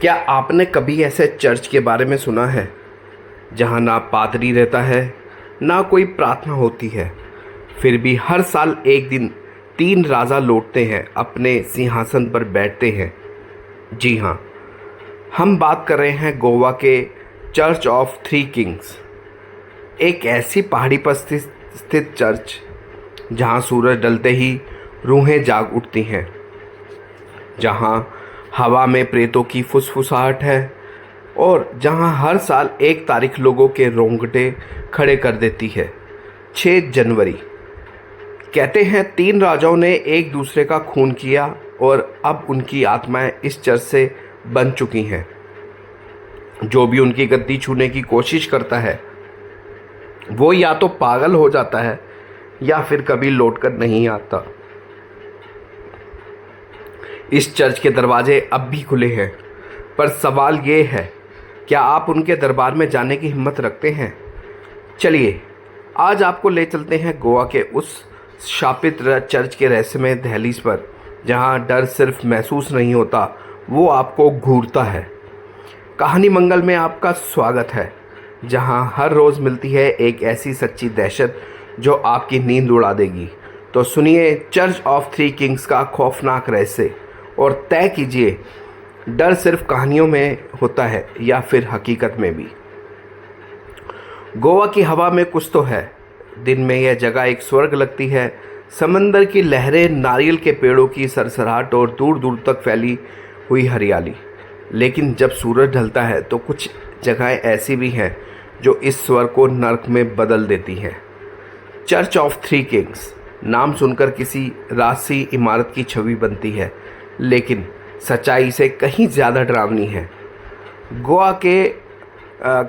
क्या आपने कभी ऐसे चर्च के बारे में सुना है जहाँ ना पादरी रहता है ना कोई प्रार्थना होती है, फिर भी हर साल एक दिन तीन राजा लौटते हैं, अपने सिंहासन पर बैठते हैं। जी हाँ, हम बात कर रहे हैं गोवा के चर्च ऑफ थ्री किंग्स। एक ऐसी पहाड़ी पर स्थित चर्च जहाँ सूरज ढलते ही रूहें जाग उठती हैं, जहाँ हवा में प्रेतों की फुसफुसाहट है और जहाँ हर साल एक तारीख लोगों के रोंगटे खड़े कर देती है। 6 जनवरी। कहते हैं तीन राजाओं ने एक दूसरे का खून किया और अब उनकी आत्माएं इस चर्च से बन चुकी हैं। जो भी उनकी गद्दी छूने की कोशिश करता है वो या तो पागल हो जाता है या फिर कभी लौटकर नहीं आता। इस चर्च के दरवाजे अब भी खुले हैं, पर सवाल ये है, क्या आप उनके दरबार में जाने की हिम्मत रखते हैं? चलिए आज आपको ले चलते हैं गोवा के उस शापित चर्च के रहस्यमय दहलीज पर, जहां डर सिर्फ महसूस नहीं होता, वो आपको घूरता है। कहानी मंगल में आपका स्वागत है, जहां हर रोज़ मिलती है एक ऐसी सच्ची दहशत जो आपकी नींद उड़ा देगी। तो सुनिए चर्च ऑफ थ्री किंग्स का खौफनाक रहस्य और तय कीजिए, डर सिर्फ कहानियों में होता है या फिर हकीकत में भी। गोवा की हवा में कुछ तो है। दिन में यह जगह एक स्वर्ग लगती है। समंदर की लहरें, नारियल के पेड़ों की सरसराहट और दूर दूर तक फैली हुई हरियाली। लेकिन जब सूरज ढलता है तो कुछ जगहें ऐसी भी हैं जो इस स्वर्ग को नर्क में बदल देती हैं। चर्च ऑफ थ्री किंग्स नाम सुनकर किसी राजसी इमारत की छवि बनती है, लेकिन सच्चाई से कहीं ज़्यादा डरावनी है। गोवा के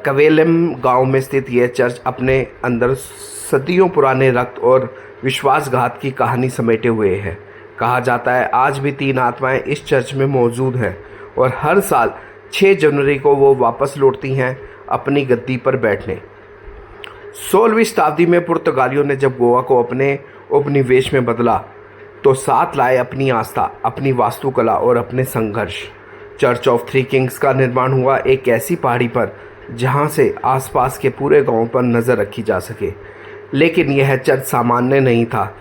कवेलम गांव में स्थित यह चर्च अपने अंदर सदियों पुराने रक्त और विश्वासघात की कहानी समेटे हुए है। कहा जाता है आज भी 3 आत्माएं इस चर्च में मौजूद हैं और हर साल 6 जनवरी को वो वापस लौटती हैं अपनी गद्दी पर बैठने। 16वीं शताब्दी में पुर्तगालियों ने जब गोवा को अपने उपनिवेश में बदला तो साथ लाए अपनी आस्था, अपनी वास्तुकला और अपने संघर्ष। चर्च ऑफ थ्री किंग्स का निर्माण हुआ एक ऐसी पहाड़ी पर जहां से आसपास के पूरे गांव पर नज़र रखी जा सके। लेकिन यह चर्च सामान्य नहीं था।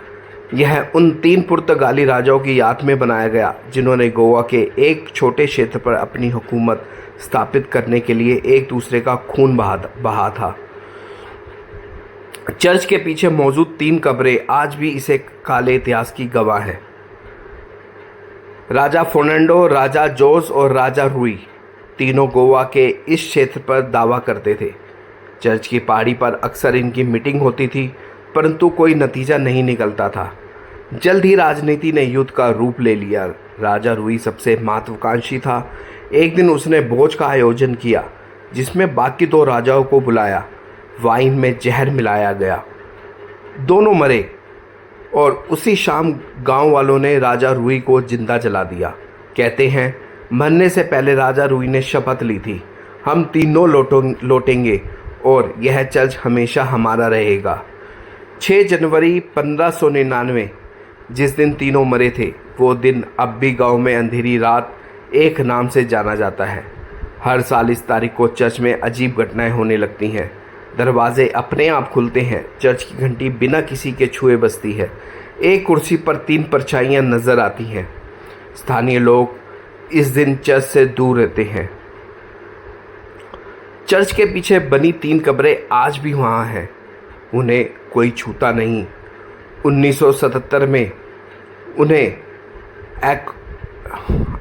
यह उन 3 पुर्तगाली राजाओं की याद में बनाया गया जिन्होंने गोवा के एक छोटे क्षेत्र पर अपनी हुकूमत स्थापित करने के लिए एक दूसरे का खून बहा था। चर्च के पीछे मौजूद 3 कब्रें आज भी इसे काले इतिहास की गवाह हैं। राजा फर्नांडो, राजा जोस और राजा रुई तीनों गोवा के इस क्षेत्र पर दावा करते थे। चर्च की पहाड़ी पर अक्सर इनकी मीटिंग होती थी, परंतु कोई नतीजा नहीं निकलता था। जल्द ही राजनीति ने युद्ध का रूप ले लिया। राजा रुई सबसे महत्वाकांक्षी था। एक दिन उसने भोज का आयोजन किया जिसमें बाकी 2 राजाओं को बुलाया। वाइन में जहर मिलाया गया, दोनों मरे और उसी शाम गांव वालों ने राजा रुई को जिंदा जला दिया। कहते हैं मरने से पहले राजा रुई ने शपथ ली थी, हम तीनों लौटेंगे और यह चर्च हमेशा हमारा रहेगा। 6 जनवरी 1599 जिस दिन तीनों मरे थे, वो दिन अब भी गांव में अंधेरी रात एक नाम से जाना जाता है। हर साल इस तारीख को चर्च में अजीब घटनाएं होने लगती हैं। दरवाजे अपने आप खुलते हैं, चर्च की घंटी बिना किसी के छुए बजती है, एक कुर्सी पर 3 परछाइयाँ नजर आती हैं। स्थानीय लोग इस दिन चर्च से दूर रहते हैं। चर्च के पीछे बनी 3 कब्रें आज भी वहाँ हैं, उन्हें कोई छूता नहीं। 1977 में उन्हें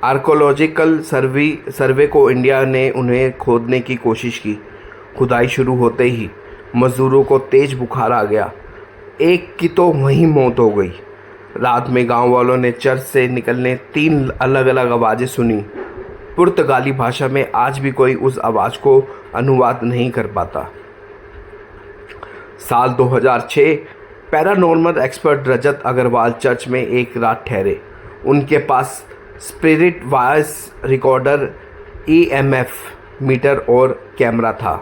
आर्कोलॉजिकल सर्वे को इंडिया ने उन्हें खोदने की कोशिश की। खुदाई शुरू होते ही मजदूरों को तेज बुखार आ गया। एक की तो वहीं मौत हो गई। रात में गांव वालों ने चर्च से निकलने 3 अलग अलग आवाज़ें सुनी। पुर्तगाली भाषा में आज भी कोई उस आवाज़ को अनुवाद नहीं कर पाता। साल 2006 paranormal expert Rajat Agarwal church में एक रात ठहरे। उनके पास spirit voice recorder, EMF meter और कैमरा था।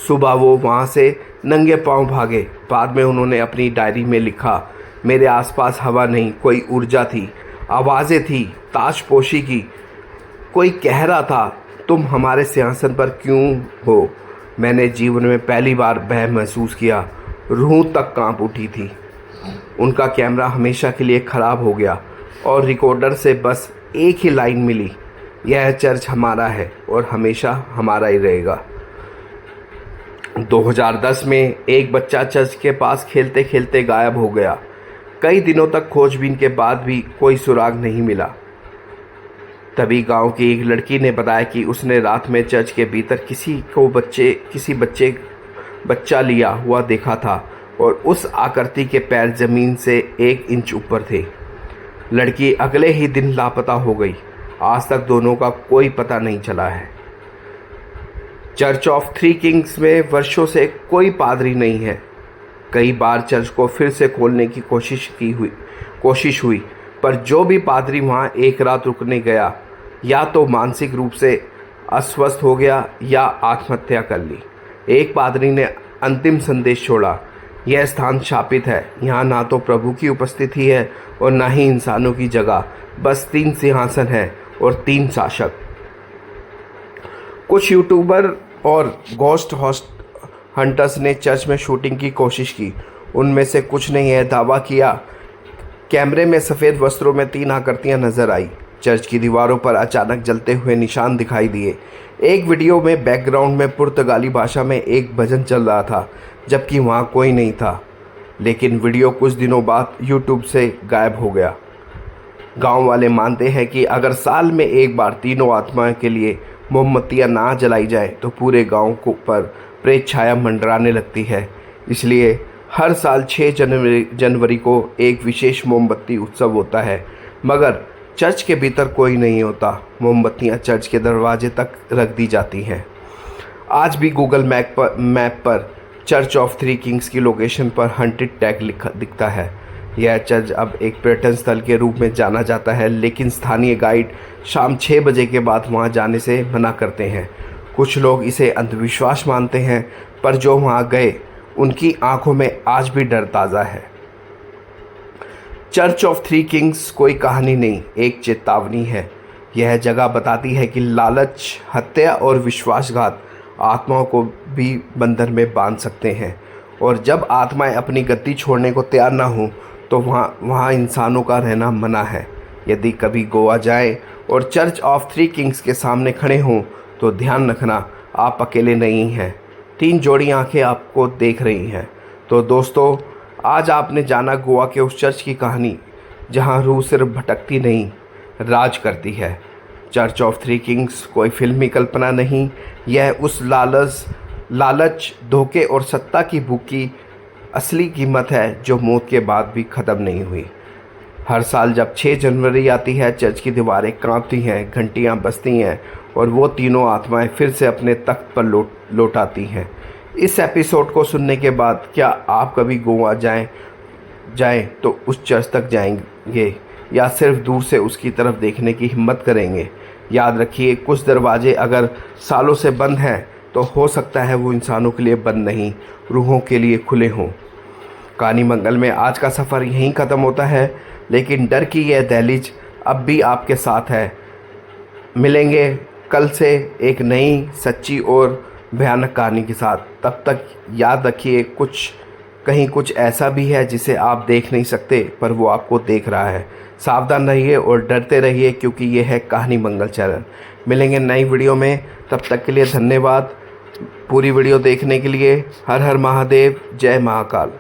सुबह वो वहाँ से नंगे पांव भागे। बाद में उन्होंने अपनी डायरी में लिखा, मेरे आसपास हवा नहीं, कोई ऊर्जा थी, आवाज़ें थी, ताशपोशी की। कोई कह रहा था तुम हमारे सिंहासन पर क्यों हो? मैंने जीवन में पहली बार भय महसूस किया। रूह तक कांप उठी थी। उनका कैमरा हमेशा के लिए ख़राब हो गया और रिकॉर्डर से बस एक ही लाइन मिली, यह चर्च हमारा है और हमेशा हमारा ही रहेगा। 2010 में एक बच्चा चर्च के पास खेलते खेलते गायब हो गया। कई दिनों तक खोजबीन के बाद भी कोई सुराग नहीं मिला। तभी गांव की एक लड़की ने बताया कि उसने रात में चर्च के भीतर बच्चा लिया हुआ देखा था और उस आकृति के पैर जमीन से 1 इंच ऊपर थे। लड़की अगले ही दिन लापता हो गई। आज तक दोनों का कोई पता नहीं चला है। चर्च ऑफ थ्री किंग्स में वर्षों से कोई पादरी नहीं है। कई बार चर्च को फिर से खोलने की कोशिश हुई, पर जो भी पादरी वहाँ एक रात रुकने गया या तो मानसिक रूप से अस्वस्थ हो गया या आत्महत्या कर ली। एक पादरी ने अंतिम संदेश छोड़ा, यह स्थान शापित है, यहाँ ना तो प्रभु की उपस्थिति है और ना ही इंसानों की जगह, बस 3 सिंहासन है और 3 शासक। कुछ यूट्यूबर और घोस्ट हंटर्स ने चर्च में शूटिंग की कोशिश की। उनमें से कुछ ने यह दावा किया, कैमरे में सफ़ेद वस्त्रों में 3 आकृतियां नजर आई। चर्च की दीवारों पर अचानक जलते हुए निशान दिखाई दिए। एक वीडियो में बैकग्राउंड में पुर्तगाली भाषा में एक भजन चल रहा था, जबकि वहाँ कोई नहीं था। लेकिन वीडियो कुछ दिनों बाद यूट्यूब से गायब हो गया। गांव वाले मानते हैं कि अगर साल में एक बार तीनों आत्माओं के लिए मोमबत्तियां ना जलाई जाए तो पूरे गांव को पर प्रेत छाया मंडराने लगती है। इसलिए हर साल 6 जनवरी को एक विशेष मोमबत्ती उत्सव होता है, मगर चर्च के भीतर कोई नहीं होता। मोमबत्तियां चर्च के दरवाजे तक रख दी जाती हैं। आज भी गूगल मैप पर चर्च ऑफ थ्री किंग्स की लोकेशन पर हंटेड टैग दिखता है। यह चर्च अब एक पर्यटन स्थल के रूप में जाना जाता है, लेकिन स्थानीय गाइड शाम 6 बजे के बाद वहां जाने से मना करते हैं। कुछ लोग इसे अंधविश्वास मानते हैं, पर जो वहां गए उनकी आंखों में आज भी डर ताज़ा है। चर्च ऑफ थ्री किंग्स कोई कहानी नहीं, एक चेतावनी है। यह जगह बताती है कि लालच, हत्या और विश्वासघात आत्माओं को भी बंधन में बांध सकते हैं, और जब आत्माएं अपनी गति छोड़ने को तैयार ना हों तो वहाँ इंसानों का रहना मना है। यदि कभी गोवा जाएं और चर्च ऑफ थ्री किंग्स के सामने खड़े हों तो ध्यान रखना, आप अकेले नहीं हैं। 3 जोड़ी आंखें आपको देख रही हैं। तो दोस्तों, आज आपने जाना गोवा के उस चर्च की कहानी जहां रूह सिर्फ भटकती नहीं, राज करती है। चर्च ऑफ थ्री किंग्स कोई फिल्मी कल्पना नहीं, यह उस लालच, धोखे और सत्ता की भूख की असली कीमत है जो मौत के बाद भी ख़त्म नहीं हुई। हर साल जब 6 जनवरी आती है, चर्च की दीवारें कांपती हैं, घंटियां बजती हैं और वो तीनों आत्माएं फिर से अपने तख्त पर लौट आती हैं। इस एपिसोड को सुनने के बाद क्या आप कभी गोवा जाएं तो उस चर्च तक जाएंगे या सिर्फ दूर से उसकी तरफ देखने की हिम्मत करेंगे? याद रखिए, कुछ दरवाजे अगर सालों से बंद हैं तो हो सकता है वो इंसानों के लिए बंद नहीं, रूहों के लिए खुले हों। कहानी मंगल में आज का सफ़र यहीं ख़त्म होता है, लेकिन डर की यह दहलीज अब भी आपके साथ है। मिलेंगे कल से एक नई, सच्ची और भयानक कहानी के साथ। तब तक याद रखिए, कहीं कुछ ऐसा भी है जिसे आप देख नहीं सकते, पर वो आपको देख रहा है। सावधान रहिए और डरते रहिए, क्योंकि ये है कहानी मंगल चैनल। मिलेंगे नई वीडियो में, तब तक के लिए धन्यवाद। पूरी वीडियो देखने के लिए हर हर महादेव, जय महाकाल।